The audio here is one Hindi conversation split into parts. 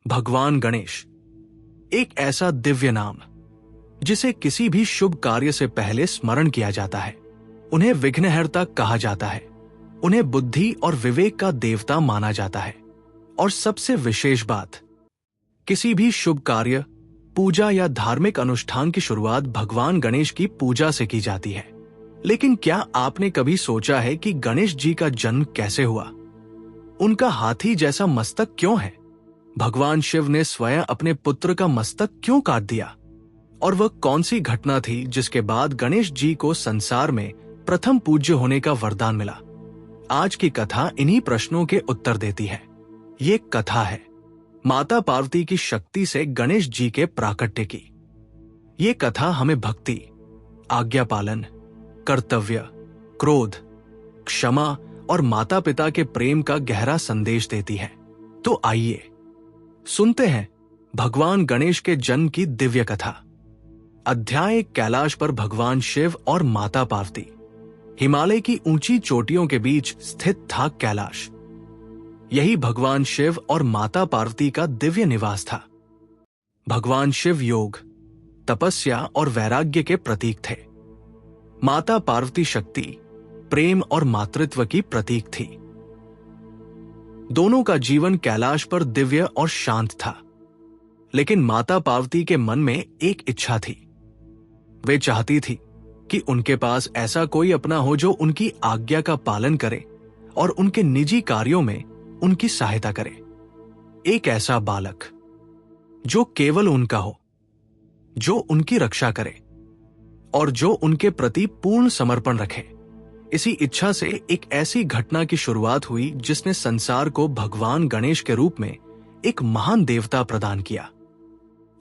भगवान गणेश एक ऐसा दिव्य नाम जिसे किसी भी शुभ कार्य से पहले स्मरण किया जाता है। उन्हें विघ्नहर्ता कहा जाता है। उन्हें बुद्धि और विवेक का देवता माना जाता है। और सबसे विशेष बात, किसी भी शुभ कार्य, पूजा या धार्मिक अनुष्ठान की शुरुआत भगवान गणेश की पूजा से की जाती है। लेकिन क्या आपने कभी सोचा है कि गणेश जी का जन्म कैसे हुआ? उनका हाथी जैसा मस्तक क्यों है? भगवान शिव ने स्वयं अपने पुत्र का मस्तक क्यों काट दिया? और वह कौन सी घटना थी जिसके बाद गणेश जी को संसार में प्रथम पूज्य होने का वरदान मिला? आज की कथा इन्हीं प्रश्नों के उत्तर देती है। ये कथा है माता पार्वती की शक्ति से गणेश जी के प्राकट्य की। ये कथा हमें भक्ति, आज्ञा पालन, कर्तव्य, क्रोध, क्षमा और माता पिता के प्रेम का गहरा संदेश देती है। तो आइए सुनते हैं भगवान गणेश के जन्म की दिव्य कथा। अध्याय: कैलाश पर भगवान शिव और माता पार्वती। हिमालय की ऊंची चोटियों के बीच स्थित था कैलाश। यही भगवान शिव और माता पार्वती का दिव्य निवास था। भगवान शिव योग, तपस्या और वैराग्य के प्रतीक थे। माता पार्वती शक्ति, प्रेम और मातृत्व की प्रतीक थी। दोनों का जीवन कैलाश पर दिव्य और शांत था। लेकिन माता पार्वती के मन में एक इच्छा थी। वे चाहती थी कि उनके पास ऐसा कोई अपना हो जो उनकी आज्ञा का पालन करे और उनके निजी कार्यों में उनकी सहायता करे। एक ऐसा बालक जो केवल उनका हो, जो उनकी रक्षा करे और जो उनके प्रति पूर्ण समर्पण रखे। इसी इच्छा से एक ऐसी घटना की शुरुआत हुई जिसने संसार को भगवान गणेश के रूप में एक महान देवता प्रदान किया।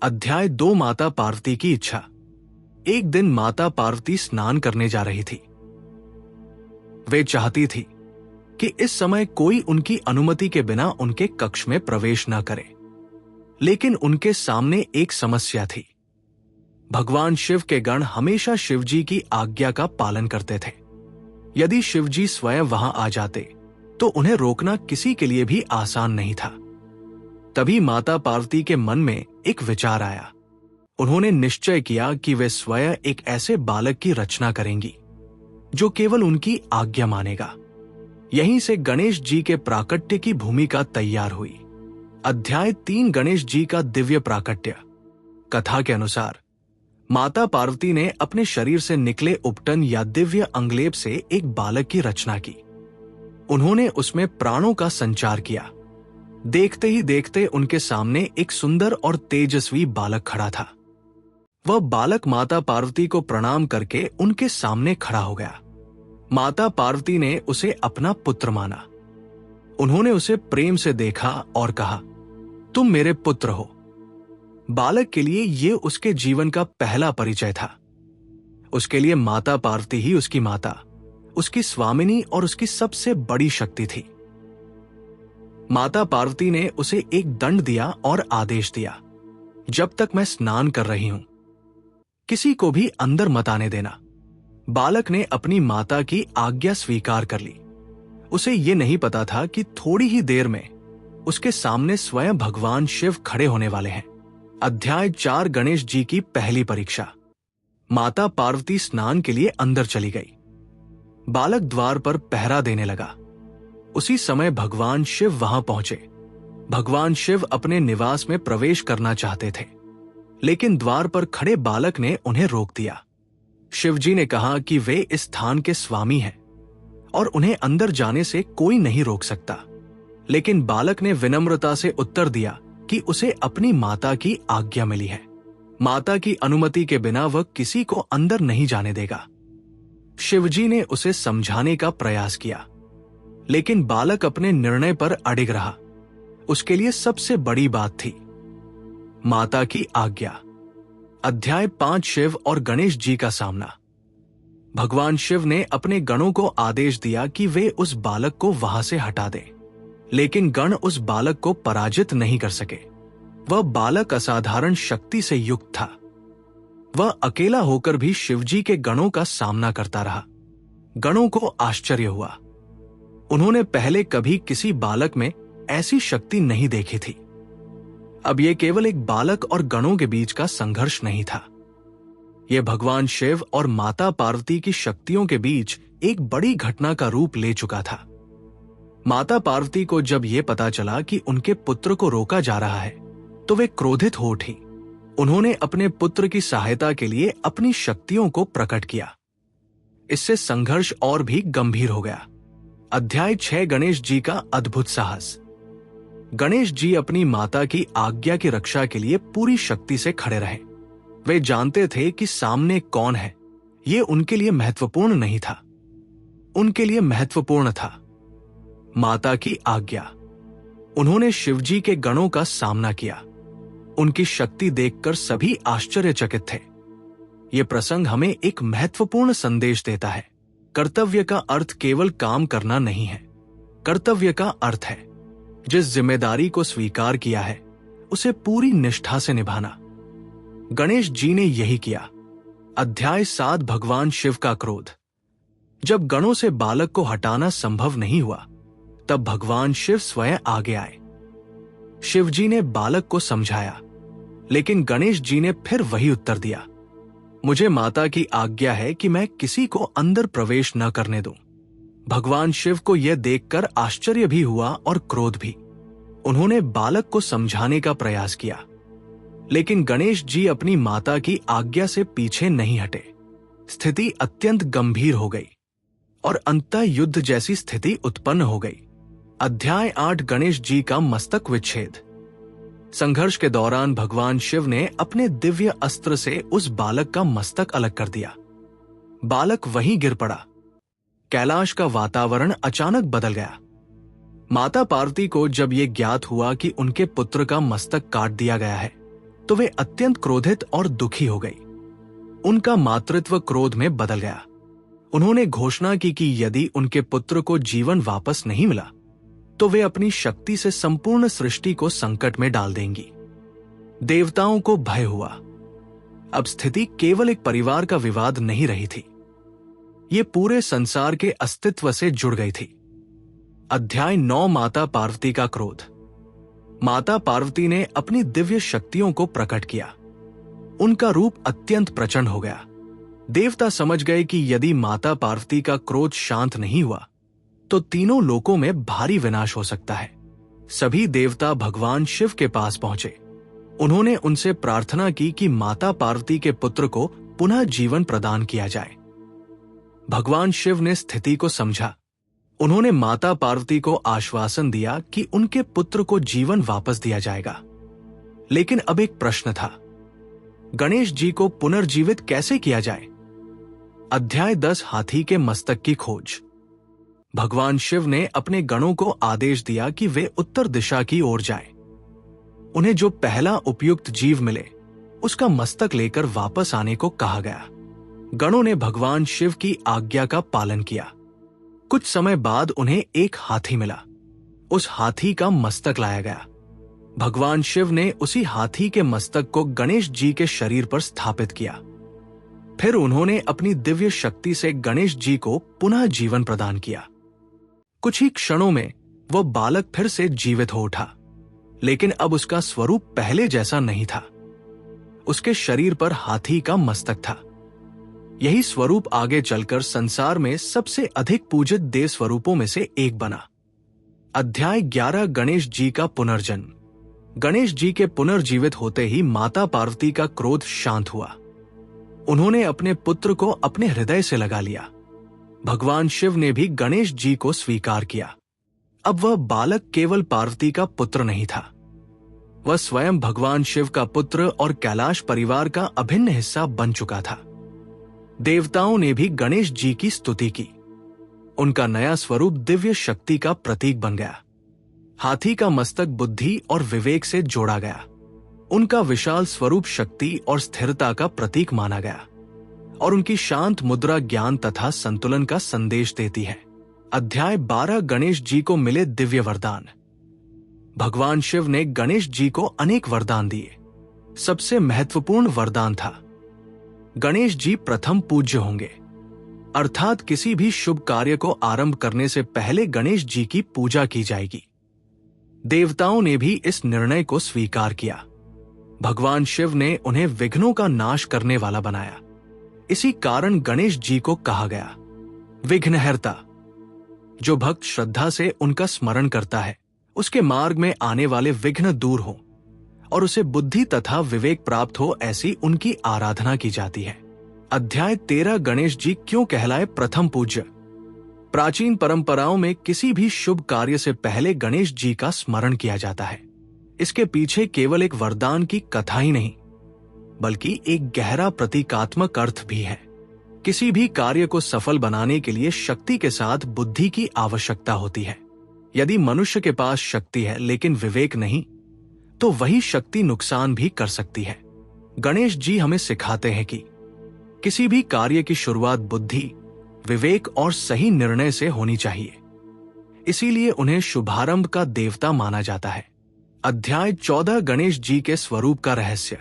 अध्याय 2: माता पार्वती की इच्छा। एक दिन माता पार्वती स्नान करने जा रही थी। वे चाहती थी कि इस समय कोई उनकी अनुमति के बिना उनके कक्ष में प्रवेश न करे। लेकिन उनके सामने एक समस्या थी। भगवान शिव के गण हमेशा शिवजी की आज्ञा का पालन करते थे। यदि शिवजी स्वयं वहां आ जाते तो उन्हें रोकना किसी के लिए भी आसान नहीं था। तभी माता पार्वती के मन में एक विचार आया। उन्होंने निश्चय किया कि वे स्वयं एक ऐसे बालक की रचना करेंगी जो केवल उनकी आज्ञा मानेगा। यहीं से गणेश जी के प्राकट्य की भूमिका तैयार हुई। अध्याय 3: गणेश जी का दिव्य प्राकट्य। कथा के अनुसार माता पार्वती ने अपने शरीर से निकले उपटन या दिव्य अंगलेप से एक बालक की रचना की। उन्होंने उसमें प्राणों का संचार किया। देखते ही देखते उनके सामने एक सुंदर और तेजस्वी बालक खड़ा था। वह बालक माता पार्वती को प्रणाम करके उनके सामने खड़ा हो गया। माता पार्वती ने उसे अपना पुत्र माना। उन्होंने उसे प्रेम से देखा और कहा, तुम मेरे पुत्र हो। बालक के लिए यह उसके जीवन का पहला परिचय था। उसके लिए माता पार्वती ही उसकी माता, उसकी स्वामिनी और उसकी सबसे बड़ी शक्ति थी। माता पार्वती ने उसे एक दंड दिया और आदेश दिया, जब तक मैं स्नान कर रही हूं किसी को भी अंदर मत आने देना। बालक ने अपनी माता की आज्ञा स्वीकार कर ली। उसे यह नहीं पता था कि थोड़ी ही देर में उसके सामने स्वयं भगवान शिव खड़े होने वाले हैं। अध्याय 4: गणेश जी की पहली परीक्षा। माता पार्वती स्नान के लिए अंदर चली गई। बालक द्वार पर पहरा देने लगा। उसी समय भगवान शिव वहां पहुंचे। भगवान शिव अपने निवास में प्रवेश करना चाहते थे, लेकिन द्वार पर खड़े बालक ने उन्हें रोक दिया। शिवजी ने कहा कि वे इस स्थान के स्वामी हैं और उन्हें अंदर जाने से कोई नहीं रोक सकता। लेकिन बालक ने विनम्रता से उत्तर दिया कि उसे अपनी माता की आज्ञा मिली है। माता की अनुमति के बिना वह किसी को अंदर नहीं जाने देगा। शिवजी ने उसे समझाने का प्रयास किया, लेकिन बालक अपने निर्णय पर अडिग रहा। उसके लिए सबसे बड़ी बात थी माता की आज्ञा। अध्याय 5: शिव और गणेश जी का सामना। भगवान शिव ने अपने गणों को आदेश दिया कि वे उस बालक को वहां से हटा दें, लेकिन गण उस बालक को पराजित नहीं कर सके। वह बालक असाधारण शक्ति से युक्त था। वह अकेला होकर भी शिवजी के गणों का सामना करता रहा। गणों को आश्चर्य हुआ। उन्होंने पहले कभी किसी बालक में ऐसी शक्ति नहीं देखी थी। अब ये केवल एक बालक और गणों के बीच का संघर्ष नहीं था। यह भगवान शिव और माता पार्वती की शक्तियों के बीच एक बड़ी घटना का रूप ले चुका था। माता पार्वती को जब यह पता चला कि उनके पुत्र को रोका जा रहा है, तो वे क्रोधित हो उठी। उन्होंने अपने पुत्र की सहायता के लिए अपनी शक्तियों को प्रकट किया। इससे संघर्ष और भी गंभीर हो गया। अध्याय 6 गणेश जी का अद्भुत साहस। गणेश जी अपनी माता की आज्ञा की रक्षा के लिए पूरी शक्ति से खड़े रहे। वे जानते थे कि सामने कौन है, यह उनके लिए महत्वपूर्ण नहीं था। उनके लिए महत्वपूर्ण था माता की आज्ञा। उन्होंने शिवजी के गणों का सामना किया। उनकी शक्ति देखकर सभी आश्चर्यचकित थे। यह प्रसंग हमें एक महत्वपूर्ण संदेश देता है। कर्तव्य का अर्थ केवल काम करना नहीं है। कर्तव्य का अर्थ है जिस जिम्मेदारी को स्वीकार किया है उसे पूरी निष्ठा से निभाना। गणेश जी ने यही किया। अध्याय 7 भगवान शिव का क्रोध। जब गणों से बालक को हटाना संभव नहीं हुआ, तब भगवान शिव स्वयं आगे आए। शिव जी ने बालक को समझाया, लेकिन गणेश जी ने फिर वही उत्तर दिया, मुझे माता की आज्ञा है कि मैं किसी को अंदर प्रवेश न करने दूं। भगवान शिव को यह देखकर आश्चर्य भी हुआ और क्रोध भी। उन्होंने बालक को समझाने का प्रयास किया, लेकिन गणेश जी अपनी माता की आज्ञा से पीछे नहीं हटे। स्थिति अत्यंत गंभीर हो गई और अंततः युद्ध जैसी स्थिति उत्पन्न हो गई। अध्याय 8 गणेश जी का मस्तक विच्छेद। संघर्ष के दौरान भगवान शिव ने अपने दिव्य अस्त्र से उस बालक का मस्तक अलग कर दिया। बालक वहीं गिर पड़ा। कैलाश का वातावरण अचानक बदल गया। माता पार्वती को जब यह ज्ञात हुआ कि उनके पुत्र का मस्तक काट दिया गया है, तो वे अत्यंत क्रोधित और दुखी हो गई। उनका मातृत्व क्रोध में बदल गया। उन्होंने घोषणा की कि यदि उनके पुत्र को जीवन वापस नहीं मिला, तो वे अपनी शक्ति से संपूर्ण सृष्टि को संकट में डाल देंगी। देवताओं को भय हुआ। अब स्थिति केवल एक परिवार का विवाद नहीं रही थी, ये पूरे संसार के अस्तित्व से जुड़ गई थी। अध्याय 9 माता पार्वती का क्रोध। माता पार्वती ने अपनी दिव्य शक्तियों को प्रकट किया। उनका रूप अत्यंत प्रचंड हो गया। देवता समझ गए कि यदि माता पार्वती का क्रोध शांत नहीं हुआ, तो तीनों लोकों में भारी विनाश हो सकता है। सभी देवता भगवान शिव के पास पहुंचे। उन्होंने उनसे प्रार्थना की कि माता पार्वती के पुत्र को पुनः जीवन प्रदान किया जाए। भगवान शिव ने स्थिति को समझा। उन्होंने माता पार्वती को आश्वासन दिया कि उनके पुत्र को जीवन वापस दिया जाएगा। लेकिन अब एक प्रश्न था, गणेश जी को पुनर्जीवित कैसे किया जाए? अध्याय 10 हाथी के मस्तक की खोज। भगवान शिव ने अपने गणों को आदेश दिया कि वे उत्तर दिशा की ओर जाएं। उन्हें जो पहला उपयुक्त जीव मिले, उसका मस्तक लेकर वापस आने को कहा गया। गणों ने भगवान शिव की आज्ञा का पालन किया। कुछ समय बाद उन्हें एक हाथी मिला। उस हाथी का मस्तक लाया गया। भगवान शिव ने उसी हाथी के मस्तक को गणेश जी के शरीर पर स्थापित किया। फिर उन्होंने अपनी दिव्य शक्ति से गणेश जी को पुनः जीवन प्रदान किया। कुछ ही क्षणों में वह बालक फिर से जीवित हो उठा, लेकिन अब उसका स्वरूप पहले जैसा नहीं था। उसके शरीर पर हाथी का मस्तक था। यही स्वरूप आगे चलकर संसार में सबसे अधिक पूजित देव स्वरूपों में से एक बना। अध्याय 11 गणेश जी का पुनर्जन्म। गणेश जी के पुनर्जीवित होते ही माता पार्वती का क्रोध शांत हुआ। उन्होंने अपने पुत्र को अपने हृदय से लगा लिया। भगवान शिव ने भी गणेश जी को स्वीकार किया। अब वह बालक केवल पार्वती का पुत्र नहीं था, वह स्वयं भगवान शिव का पुत्र और कैलाश परिवार का अभिन्न हिस्सा बन चुका था। देवताओं ने भी गणेश जी की स्तुति की। उनका नया स्वरूप दिव्य शक्ति का प्रतीक बन गया। हाथी का मस्तक बुद्धि और विवेक से जोड़ा गया। उनका विशाल स्वरूप शक्ति और स्थिरता का प्रतीक माना गया, और उनकी शांत मुद्रा ज्ञान तथा संतुलन का संदेश देती है। अध्याय 12 गणेश जी को मिले दिव्य वरदान। भगवान शिव ने गणेश जी को अनेक वरदान दिए। सबसे महत्वपूर्ण वरदान था, गणेश जी प्रथम पूज्य होंगे, अर्थात किसी भी शुभ कार्य को आरंभ करने से पहले गणेश जी की पूजा की जाएगी। देवताओं ने भी इस निर्णय को स्वीकार किया। भगवान शिव ने उन्हें विघ्नों का नाश करने वाला बनाया। इसी कारण गणेश जी को कहा गया विघ्नहर्ता। जो भक्त श्रद्धा से उनका स्मरण करता है, उसके मार्ग में आने वाले विघ्न दूर हो और उसे बुद्धि तथा विवेक प्राप्त हो, ऐसी उनकी आराधना की जाती है। अध्याय 13 गणेश जी क्यों कहलाए प्रथम पूज्य। प्राचीन परंपराओं में किसी भी शुभ कार्य से पहले गणेश जी का स्मरण किया जाता है। इसके पीछे केवल एक वरदान की कथा ही नहीं, बल्कि एक गहरा प्रतीकात्मक अर्थ भी है। किसी भी कार्य को सफल बनाने के लिए शक्ति के साथ बुद्धि की आवश्यकता होती है। यदि मनुष्य के पास शक्ति है लेकिन विवेक नहीं, तो वही शक्ति नुकसान भी कर सकती है। गणेश जी हमें सिखाते हैं कि किसी भी कार्य की शुरुआत बुद्धि, विवेक और सही निर्णय से होनी चाहिए। इसीलिए उन्हें शुभारंभ का देवता माना जाता है। अध्याय 14 गणेश जी के स्वरूप का रहस्य।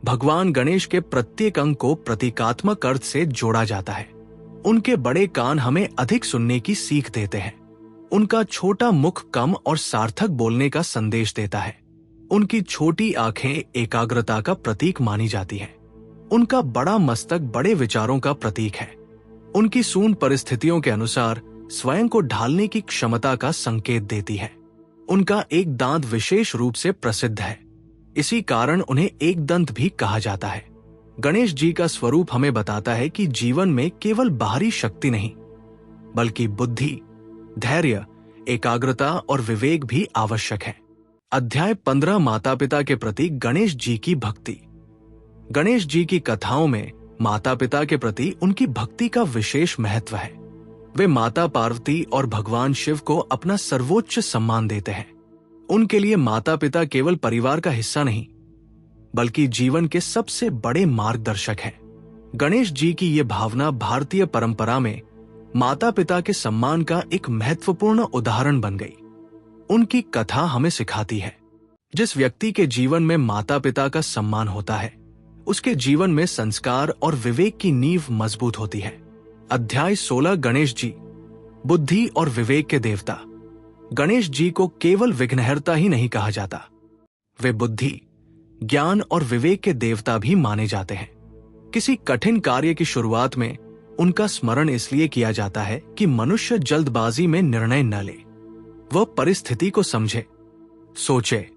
भगवान गणेश के प्रत्येक अंग को प्रतीकात्मक अर्थ से जोड़ा जाता है। उनके बड़े कान हमें अधिक सुनने की सीख देते हैं। उनका छोटा मुख कम और सार्थक बोलने का संदेश देता है। उनकी छोटी आंखें एकाग्रता का प्रतीक मानी जाती हैं। उनका बड़ा मस्तक बड़े विचारों का प्रतीक है। उनकी सूंड परिस्थितियों के अनुसार स्वयं को ढालने की क्षमता का संकेत देती है। उनका एक दांत विशेष रूप से प्रसिद्ध है, इसी कारण उन्हें एक दंत भी कहा जाता है। गणेश जी का स्वरूप हमें बताता है कि जीवन में केवल बाहरी शक्ति नहीं, बल्कि बुद्धि, धैर्य, एकाग्रता और विवेक भी आवश्यक है। अध्याय 15 माता पिता के प्रति गणेश जी की भक्ति। गणेश जी की कथाओं में माता पिता के प्रति उनकी भक्ति का विशेष महत्व है। वे माता पार्वती और भगवान शिव को अपना सर्वोच्च सम्मान देते हैं। उनके लिए माता पिता केवल परिवार का हिस्सा नहीं, बल्कि जीवन के सबसे बड़े मार्गदर्शक हैं। गणेश जी की ये भावना भारतीय परंपरा में माता पिता के सम्मान का एक महत्वपूर्ण उदाहरण बन गई। उनकी कथा हमें सिखाती है, जिस व्यक्ति के जीवन में माता पिता का सम्मान होता है, उसके जीवन में संस्कार और विवेक की नींव मजबूत होती है। अध्याय 16 गणेश जी, बुद्धि और विवेक के देवता। गणेश जी को केवल विघ्नहर्ता ही नहीं कहा जाता, वे बुद्धि, ज्ञान और विवेक के देवता भी माने जाते हैं। किसी कठिन कार्य की शुरुआत में उनका स्मरण इसलिए किया जाता है कि मनुष्य जल्दबाजी में निर्णय न ले। वह परिस्थिति को समझे, सोचे,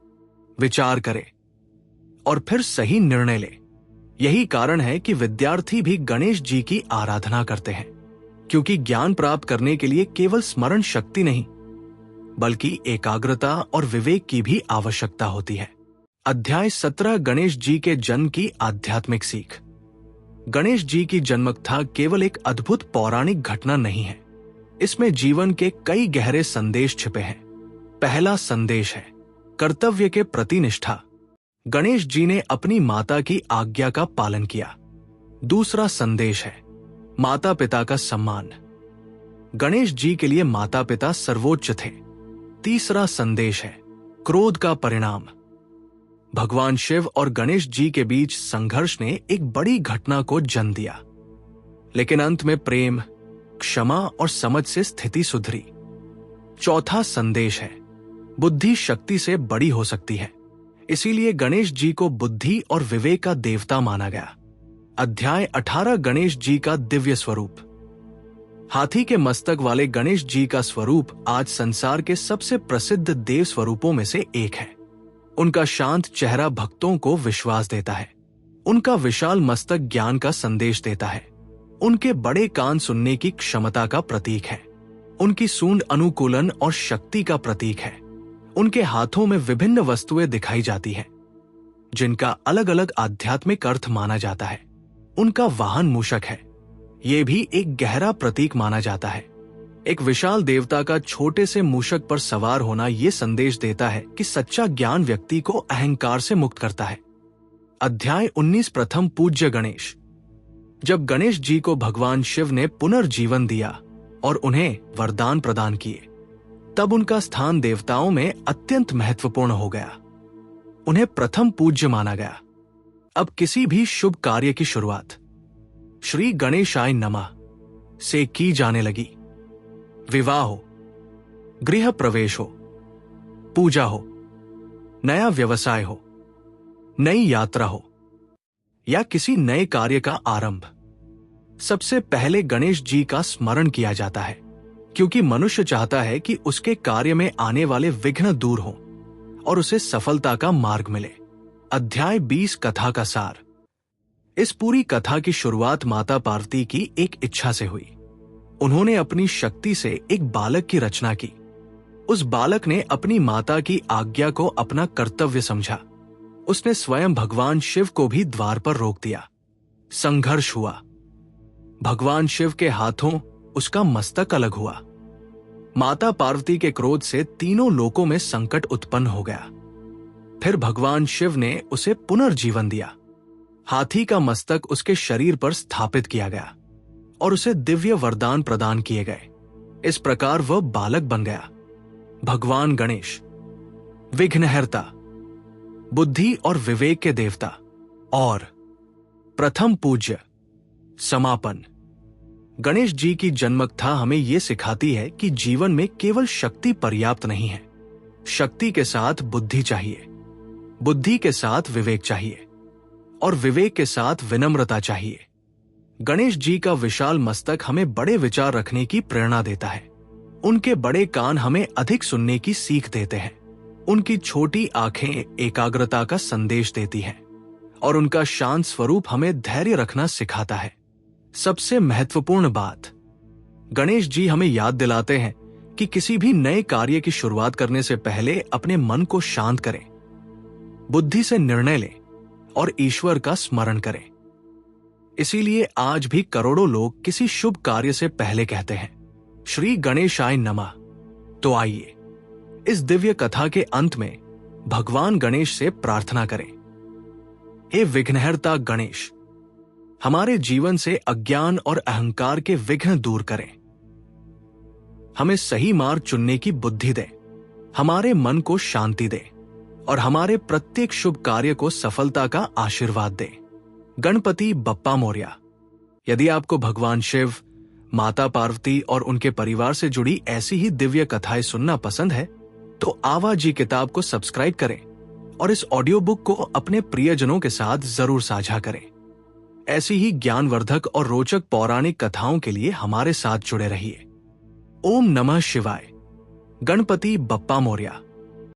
विचार करे और फिर सही निर्णय ले। यही कारण है कि विद्यार्थी भी गणेश जी की आराधना करते हैं, क्योंकि ज्ञान प्राप्त करने के लिए केवल स्मरण शक्ति नहीं, बल्कि एकाग्रता और विवेक की भी आवश्यकता होती है। अध्याय 17 गणेश जी के जन्म की आध्यात्मिक सीख। गणेश जी की जन्मकथा केवल एक अद्भुत पौराणिक घटना नहीं है, इसमें जीवन के कई गहरे संदेश छिपे हैं। पहला संदेश है कर्तव्य के प्रति निष्ठा। गणेश जी ने अपनी माता की आज्ञा का पालन किया। दूसरा संदेश है माता पिता का सम्मान। गणेश जी के लिए माता पिता सर्वोच्च थे। तीसरा संदेश है क्रोध का परिणाम। भगवान शिव और गणेश जी के बीच संघर्ष ने एक बड़ी घटना को जन्म दिया, लेकिन अंत में प्रेम, क्षमा और समझ से स्थिति सुधरी। चौथा संदेश है बुद्धि शक्ति से बड़ी हो सकती है, इसीलिए गणेश जी को बुद्धि और विवेक का देवता माना गया। अध्याय 18 गणेश जी का दिव्य स्वरूप। हाथी के मस्तक वाले गणेश जी का स्वरूप आज संसार के सबसे प्रसिद्ध देव स्वरूपों में से एक है। उनका शांत चेहरा भक्तों को विश्वास देता है। उनका विशाल मस्तक ज्ञान का संदेश देता है। उनके बड़े कान सुनने की क्षमता का प्रतीक है। उनकी सूंड अनुकूलन और शक्ति का प्रतीक है। उनके हाथों में विभिन्न वस्तुएं दिखाई जाती हैं, जिनका अलग अलग आध्यात्मिक अर्थ माना जाता है। उनका वाहन मूषक है, यह भी एक गहरा प्रतीक माना जाता है। एक विशाल देवता का छोटे से मूषक पर सवार होना यह संदेश देता है कि सच्चा ज्ञान व्यक्ति को अहंकार से मुक्त करता है। अध्याय 19 प्रथम पूज्य गणेश। जब गणेश जी को भगवान शिव ने पुनर्जीवन दिया और उन्हें वरदान प्रदान किए, तब उनका स्थान देवताओं में अत्यंत महत्वपूर्ण हो गया। उन्हें प्रथम पूज्य माना गया। अब किसी भी शुभ कार्य की शुरुआत श्री गणेशाय नमः से की जाने लगी। विवाह हो, गृह प्रवेश हो, पूजा हो, नया व्यवसाय हो, नई यात्रा हो या किसी नए कार्य का आरंभ, सबसे पहले गणेश जी का स्मरण किया जाता है, क्योंकि मनुष्य चाहता है कि उसके कार्य में आने वाले विघ्न दूर हों और उसे सफलता का मार्ग मिले। अध्याय 20 कथा का सार। इस पूरी कथा की शुरुआत माता पार्वती की एक इच्छा से हुई। उन्होंने अपनी शक्ति से एक बालक की रचना की। उस बालक ने अपनी माता की आज्ञा को अपना कर्तव्य समझा। उसने स्वयं भगवान शिव को भी द्वार पर रोक दिया। संघर्ष हुआ। भगवान शिव के हाथों उसका मस्तक अलग हुआ। माता पार्वती के क्रोध से तीनों लोकों में संकट उत्पन्न हो गया। फिर भगवान शिव ने उसे पुनर्जीवन दिया। हाथी का मस्तक उसके शरीर पर स्थापित किया गया और उसे दिव्य वरदान प्रदान किए गए। इस प्रकार वह बालक बन गया। भगवान गणेश विघ्नहर्ता, बुद्धि और विवेक के देवता और प्रथम पूज्य, समापन। गणेश जी की जन्मकथा हमें यह सिखाती है कि जीवन में केवल शक्ति पर्याप्त नहीं है। शक्ति के साथ बुद्धि चाहिए, बुद्धि के साथ विवेक चाहिए और विवेक के साथ विनम्रता चाहिए। गणेश जी का विशाल मस्तक हमें बड़े विचार रखने की प्रेरणा देता है। उनके बड़े कान हमें अधिक सुनने की सीख देते हैं। उनकी छोटी आंखें एकाग्रता का संदेश देती हैं और उनका शांत स्वरूप हमें धैर्य रखना सिखाता है। सबसे महत्वपूर्ण बात, गणेश जी हमें याद दिलाते हैं कि किसी भी नए कार्य की शुरुआत करने से पहले अपने मन को शांत करें, बुद्धि से निर्णय लें और ईश्वर का स्मरण करें। इसीलिए आज भी करोड़ों लोग किसी शुभ कार्य से पहले कहते हैं, श्री गणेशाय नमः। तो आइए इस दिव्य कथा के अंत में भगवान गणेश से प्रार्थना करें। हे विघ्नहर्ता गणेश, हमारे जीवन से अज्ञान और अहंकार के विघ्न दूर करें। हमें सही मार्ग चुनने की बुद्धि दें, हमारे मन को शांति दें और हमारे प्रत्येक शुभ कार्य को सफलता का आशीर्वाद दें। गणपति बप्पा मोरया। यदि आपको भगवान शिव, माता पार्वती और उनके परिवार से जुड़ी ऐसी ही दिव्य कथाएं सुनना पसंद है तो आवा जी किताब को सब्सक्राइब करें और इस ऑडियो बुक को अपने प्रियजनों के साथ जरूर साझा करें। ऐसी ही ज्ञानवर्धक और रोचक पौराणिक कथाओं के लिए हमारे साथ जुड़े रहिए। ओम नमः शिवाय। गणपति बप्पा मोरया।